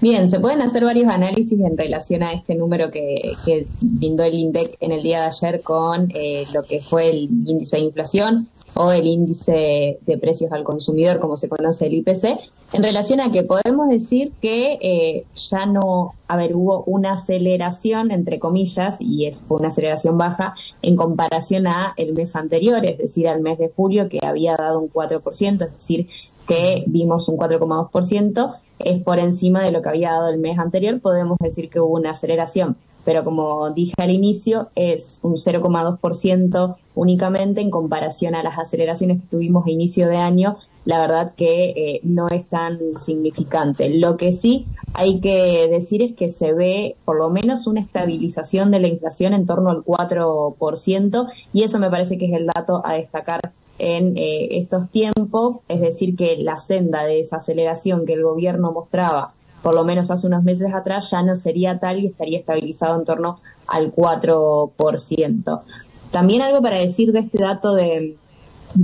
Bien, se pueden hacer varios análisis en relación a este número que brindó el INDEC en el día de ayer con lo que fue el índice de inflación o el índice de precios al consumidor, como se conoce el IPC, en relación a que podemos decir que ya no, hubo una aceleración, entre comillas, y fue una aceleración baja en comparación a el mes anterior, es decir, al mes de julio, que había dado un 4%, es decir, que vimos un 4,2%, es por encima de lo que había dado el mes anterior, podemos decir que hubo una aceleración, pero como dije al inicio, es un 0,2% únicamente en comparación a las aceleraciones que tuvimos a inicio de año, la verdad que no es tan significante. Lo que sí hay que decir es que se ve por lo menos una estabilización de la inflación en torno al 4%, y eso me parece que es el dato a destacar en estos tiempos, es decir, que la senda de desaceleración que el gobierno mostraba, por lo menos hace unos meses atrás, ya no sería tal y estaría estabilizado en torno al 4%. También algo para decir de este dato de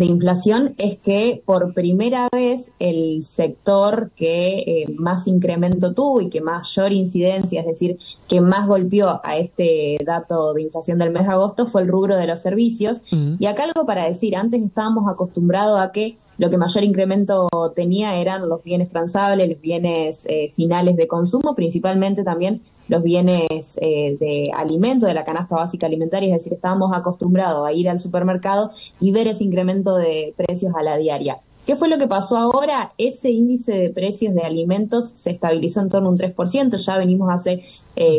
inflación es que por primera vez el sector que más incremento tuvo y que mayor incidencia, es decir, que más golpeó a este dato de inflación del mes de agosto fue el rubro de los servicios. Y acá algo para decir, antes estábamos acostumbrados a que lo que mayor incremento tenía eran los bienes transables, los bienes finales de consumo, principalmente también los bienes de alimento, de la canasta básica alimentaria, es decir, estábamos acostumbrados a ir al supermercado y ver ese incremento de precios a la diaria. ¿Qué fue lo que pasó ahora? Ese índice de precios de alimentos se estabilizó en torno a un 3%, ya venimos hace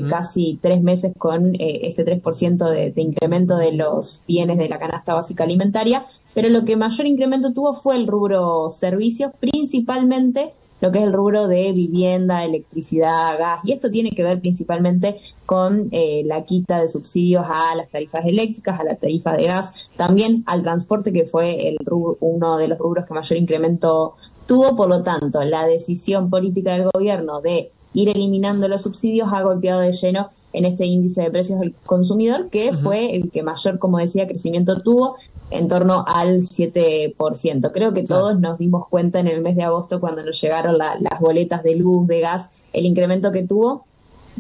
casi 3 meses con este 3% de incremento de los bienes de la canasta básica alimentaria, pero lo que mayor incremento tuvo fue el rubro servicios, principalmente lo que es el rubro de vivienda, electricidad, gas, y esto tiene que ver principalmente con la quita de subsidios a las tarifas eléctricas, a la tarifa de gas, también al transporte, que fue uno de los rubros que mayor incremento tuvo. Por lo tanto, la decisión política del gobierno de ir eliminando los subsidios ha golpeado de lleno en este índice de precios del consumidor, que fue el que mayor, como decía, crecimiento tuvo, en torno al 7%. Creo que todos nos dimos cuenta en el mes de agosto cuando nos llegaron las boletas de luz, de gas, el incremento que tuvo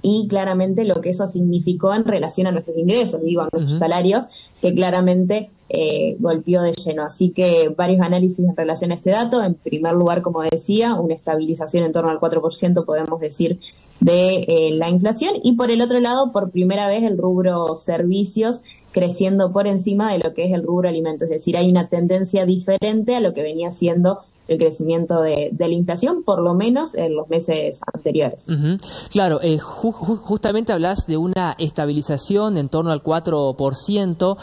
y claramente lo que eso significó en relación a nuestros ingresos, a nuestros salarios, que claramente golpeó de lleno. Así que varios análisis en relación a este dato. En primer lugar, como decía, una estabilización en torno al 4%, podemos decir, de la inflación, y por el otro lado, por primera vez el rubro servicios creciendo por encima de lo que es el rubro alimentos, es decir, hay una tendencia diferente a lo que venía siendo el crecimiento de la inflación, por lo menos en los meses anteriores. Claro, justamente hablas de una estabilización en torno al 4%,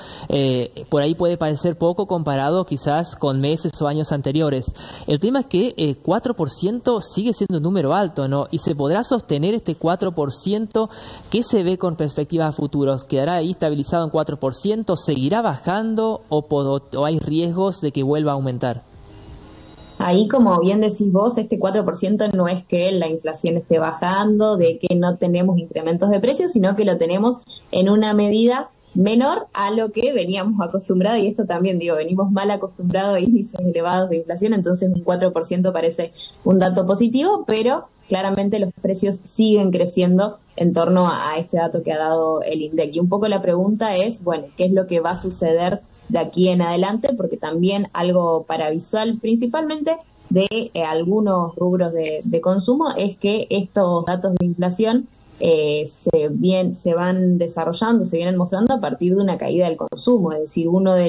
por ahí puede parecer poco comparado quizás con meses o años anteriores. El tema es que 4% sigue siendo un número alto, ¿no? Y se podrá sostener este 4%, ¿qué se ve con perspectivas a futuros? ¿Quedará ahí estabilizado en 4%? ¿Seguirá bajando o hay riesgos de que vuelva a aumentar? Ahí, como bien decís vos, este 4% no es que la inflación esté bajando, de que no tenemos incrementos de precios, sino que lo tenemos en una medida menor a lo que veníamos acostumbrados, y esto también, venimos mal acostumbrados a índices elevados de inflación, entonces un 4% parece un dato positivo, pero claramente los precios siguen creciendo en torno a este dato que ha dado el INDEC. Y un poco la pregunta es, bueno, ¿qué es lo que va a suceder de aquí en adelante? Porque también algo para visual, principalmente de algunos rubros de consumo, es que estos datos de inflación se van desarrollando, se vienen mostrando a partir de una caída del consumo, es decir, uno de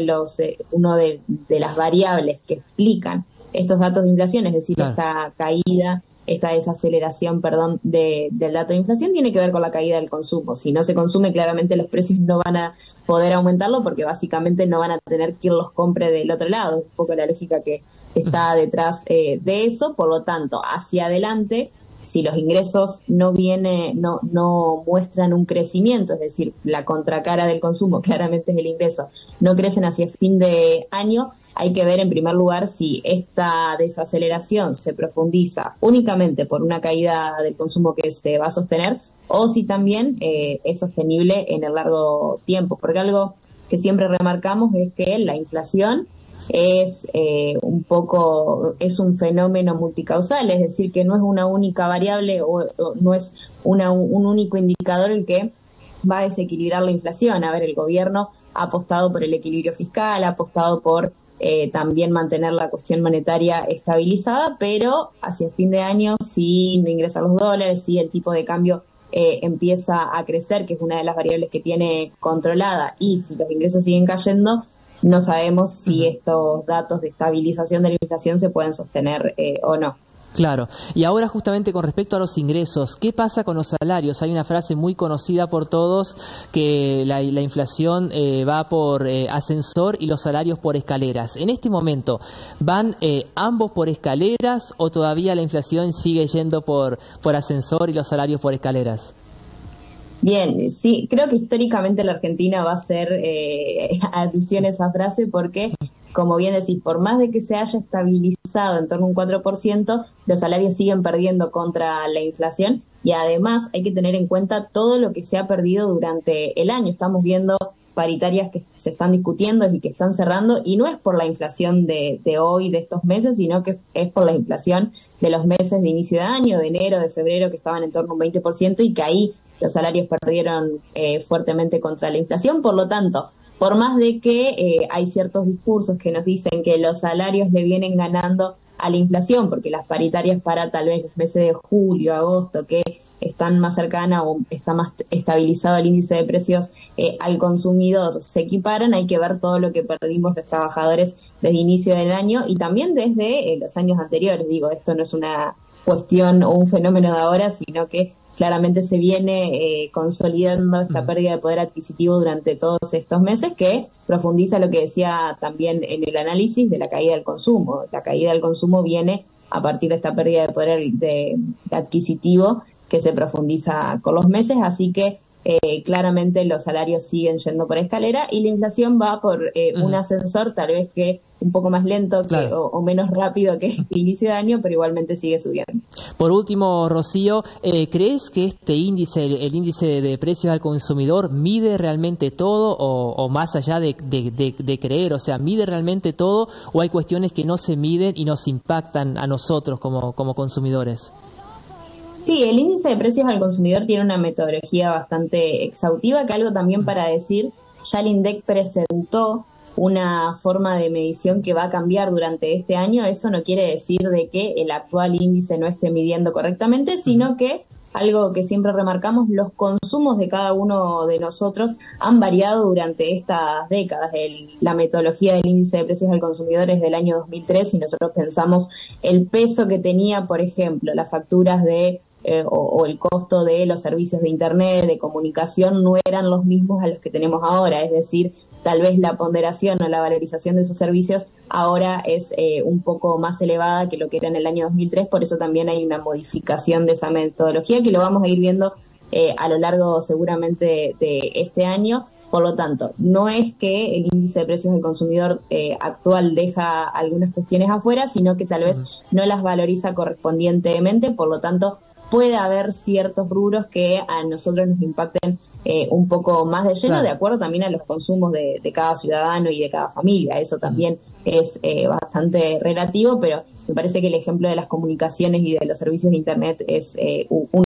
las variables que explican estos datos de inflación, es decir, claro, esta caída, esta desaceleración, del dato de inflación, tiene que ver con la caída del consumo. Si no se consume, claramente los precios no van a poder aumentarlo, porque básicamente no van a tener quien los compre del otro lado. Es un poco la lógica que está detrás de eso. Por lo tanto, hacia adelante, si los ingresos no muestran un crecimiento, es decir, la contracara del consumo claramente es el ingreso, no crecen hacia fin de año, hay que ver en primer lugar si esta desaceleración se profundiza únicamente por una caída del consumo que se va a sostener, o si también es sostenible en el largo tiempo, porque algo que siempre remarcamos es que la inflación es es un fenómeno multicausal, es decir, que no es una única variable o no es un único indicador el que va a desequilibrar la inflación. A ver, el gobierno ha apostado por el equilibrio fiscal, ha apostado por también mantener la cuestión monetaria estabilizada, pero hacia fin de año, si no ingresan los dólares, si el tipo de cambio empieza a crecer, que es una de las variables que tiene controlada, y si los ingresos siguen cayendo, no sabemos si estos datos de estabilización de la inflación se pueden sostener o no. Claro. Y ahora justamente con respecto a los ingresos, ¿qué pasa con los salarios? Hay una frase muy conocida por todos que la inflación va por ascensor y los salarios por escaleras. En este momento, ¿van ambos por escaleras o todavía la inflación sigue yendo por ascensor y los salarios por escaleras? Bien, sí, creo que históricamente la Argentina va a hacer alusión a esa frase porque, como bien decís, por más de que se haya estabilizado en torno a un 4%, los salarios siguen perdiendo contra la inflación y además hay que tener en cuenta todo lo que se ha perdido durante el año. Estamos viendo paritarias que se están discutiendo y que están cerrando, y no es por la inflación de hoy, de estos meses, sino que es por la inflación de los meses de inicio de año, de enero, de febrero, que estaban en torno a un 20% y que ahí los salarios perdieron fuertemente contra la inflación. Por lo tanto, por más de que hay ciertos discursos que nos dicen que los salarios le vienen ganando a la inflación, porque las paritarias para tal vez los meses de julio, agosto, que están más cercanas o está más estabilizado el índice de precios al consumidor, se equiparan, hay que ver todo lo que perdimos los trabajadores desde inicio del año y también desde los años anteriores. Digo, esto no es una cuestión o un fenómeno de ahora, sino que claramente se viene consolidando esta pérdida de poder adquisitivo durante todos estos meses, que profundiza lo que decía también en el análisis de la caída del consumo. La caída del consumo viene a partir de esta pérdida de poder de adquisitivo que se profundiza con los meses, así que claramente los salarios siguen yendo por escalera y la inflación va por un ascensor, tal vez que un poco más lento claro, o menos rápido que el inicio de año, pero igualmente sigue subiendo. Por último, Rocío, ¿crees que este índice, el índice de precios al consumidor, mide realmente todo o más allá de creer? O sea, ¿mide realmente todo o hay cuestiones que no se miden y nos impactan a nosotros como consumidores? Sí, el índice de precios al consumidor tiene una metodología bastante exhaustiva, que algo también para decir, ya el INDEC presentó una forma de medición que va a cambiar durante este año. Eso no quiere decir de que el actual índice no esté midiendo correctamente, sino que algo que siempre remarcamos, los consumos de cada uno de nosotros han variado durante estas décadas. La metodología del índice de precios al consumidor es del año 2003 y nosotros pensamos el peso que tenía, por ejemplo, las facturas o el costo de los servicios de Internet, de comunicación, no eran los mismos a los que tenemos ahora. Es decir, tal vez la ponderación o la valorización de esos servicios ahora es un poco más elevada que lo que era en el año 2003, por eso también hay una modificación de esa metodología que lo vamos a ir viendo a lo largo seguramente de este año. Por lo tanto, no es que el índice de precios del consumidor actual deja algunas cuestiones afuera, sino que tal vez no las valoriza correspondientemente, por lo tanto puede haber ciertos rubros que a nosotros nos impacten un poco más de lleno, claro, de acuerdo también a los consumos de cada ciudadano y de cada familia. Eso también es bastante relativo, pero me parece que el ejemplo de las comunicaciones y de los servicios de Internet es un